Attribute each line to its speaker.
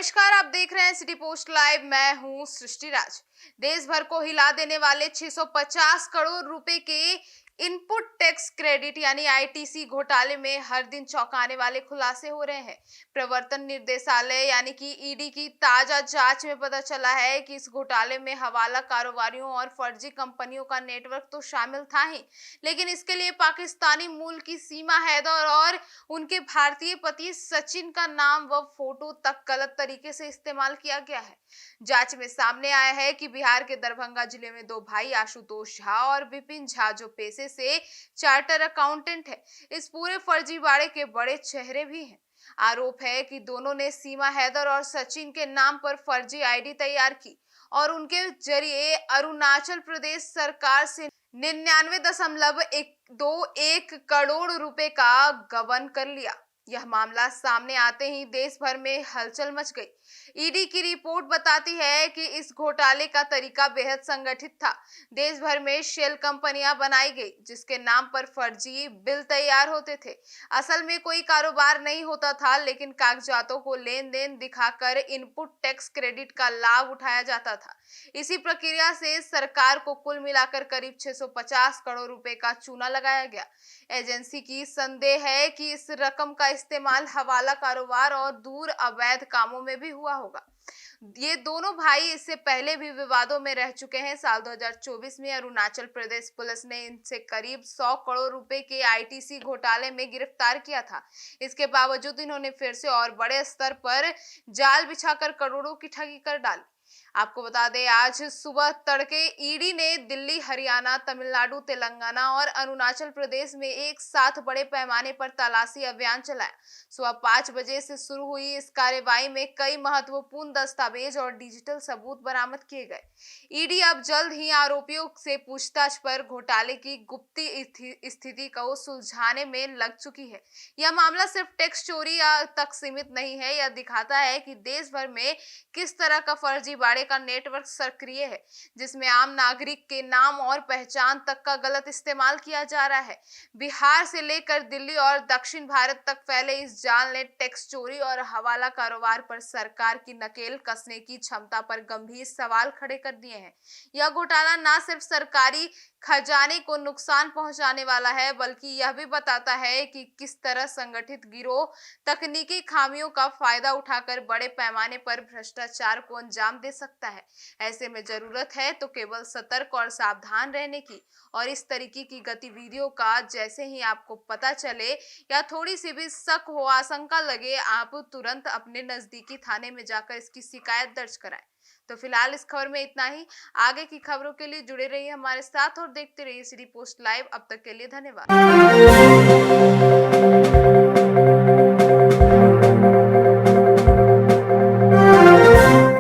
Speaker 1: नमस्कार, आप देख रहे हैं सिटी पोस्ट लाइव। मैं हूं सृष्टि राज। देश भर को हिला देने वाले 650 करोड़ रुपए के इनपुट टैक्स क्रेडिट यानी आईटीसी घोटाले में हर दिन चौंकाने वाले खुलासे हो रहे हैं। प्रवर्तन निर्देशालय यानी कि ईडी की ताजा जांच में पता चला है कि इस घोटाले में हवाला कारोबारियों और फर्जी कंपनियों का नेटवर्क तो शामिल था ही, लेकिन इसके लिए पाकिस्तानी मूल की सीमा हैदर और उनके भारतीय पति सचिन का नाम व फोटो तक गलत तरीके से इस्तेमाल किया गया है। जांच में सामने आया है कि बिहार के दरभंगा जिले में दो भाई आशुतोष झा और विपिन झा, जो पेशे से चार्टर अकाउंटेंट है, इस पूरे फर्जीवाड़े के बड़े चेहरे भी हैं। आरोप है कि दोनों ने सीमा हैदर और सचिन के नाम पर फर्जी आईडी तैयार की और उनके जरिए अरुणाचल प्रदेश सरकार से 99.21 करोड़ रुपए का गबन कर लिया। यह मामला सामने आते ही देश भर में हलचल मच गई। ईडी की रिपोर्ट बताती है कि इस घोटाले का तरीका बेहद संगठित था। देश भर में शेल कंपनियां बनाई गई जिसके नाम पर फर्जी बिल तैयार होते थे। असल में कोई कारोबार नहीं होता था, लेकिन कागजातों को लेन देन दिखाकर इनपुट टैक्स क्रेडिट का लाभ उठाया जाता था। इसी प्रक्रिया से सरकार को कुल मिलाकर करीब 650 करोड़ रुपए का चूना लगाया गया। एजेंसी की संदेह है कि इस रकम का इस्तेमाल हवाला कारोबार और दूर अवैध कामों में भी हुआ होगा। ये दोनों भाई इससे पहले भी विवादों में रह चुके हैं। साल 2024 में अरुणाचल प्रदेश पुलिस ने इनसे करीब 100 करोड़ रुपए के आईटीसी घोटाले में गिरफ्तार किया था। इसके बावजूद इन्होंने फिर से और बड़े स्तर पर जाल बिछाकर करोड़ों की ठगी कर डाली। आपको बता दें, आज सुबह तड़के ईडी ने दिल्ली, हरियाणा, तमिलनाडु, तेलंगाना और अरुणाचल प्रदेश में एक साथ बड़े पैमाने पर तलाशी अभियान चलाया। सुबह 5 बजे से शुरू हुई इस कार्रवाई में कई महत्वपूर्ण दस्तावेज और डिजिटल सबूत बरामद किए गए। ईडी अब जल्द ही आरोपियों से पूछताछ पर घोटाले की गुप्त स्थिति को सुलझाने में लग चुकी है। यह मामला सिर्फ टैक्स चोरी तक सीमित नहीं है, यह दिखाता है कि देश भर में किस तरह का फर्जीवाड़े का नेटवर्क सक्रिय है, जिसमें आम नागरिक के नाम और पहचान तक का गलत इस्तेमाल किया जा रहा है। बिहार से लेकर दिल्ली और दक्षिण भारत तक फैले इस जाल ने टैक्स चोरी और हवाला कारोबार पर सरकार की नकेल कसने की क्षमता पर गंभीर सवाल खड़े कर दिए हैं। यह घोटाला न सिर्फ सरकारी खजाने को नुकसान पहुंचाने वाला है, बल्कि यह भी बताता है कि किस तरह संगठित गिरोह तकनीकी खामियों का फायदा उठाकर बड़े पैमाने पर भ्रष्टाचार को अंजाम दे सकता है। ऐसे में जरूरत है तो केवल सतर्क और सावधान रहने की, और इस तरीके की गतिविधियों का जैसे ही आपको पता चले या थोड़ी सी भी शक हो, आशंका लगे, आप तुरंत अपने नजदीकी थाने में जाकर इसकी शिकायत दर्ज कराएं। तो फिलहाल इस खबर में इतना ही। आगे की खबरों के लिए जुड़े रहिए हमारे साथ और देखते रहिए सिटी पोस्ट लाइव। अब तक के लिए धन्यवाद।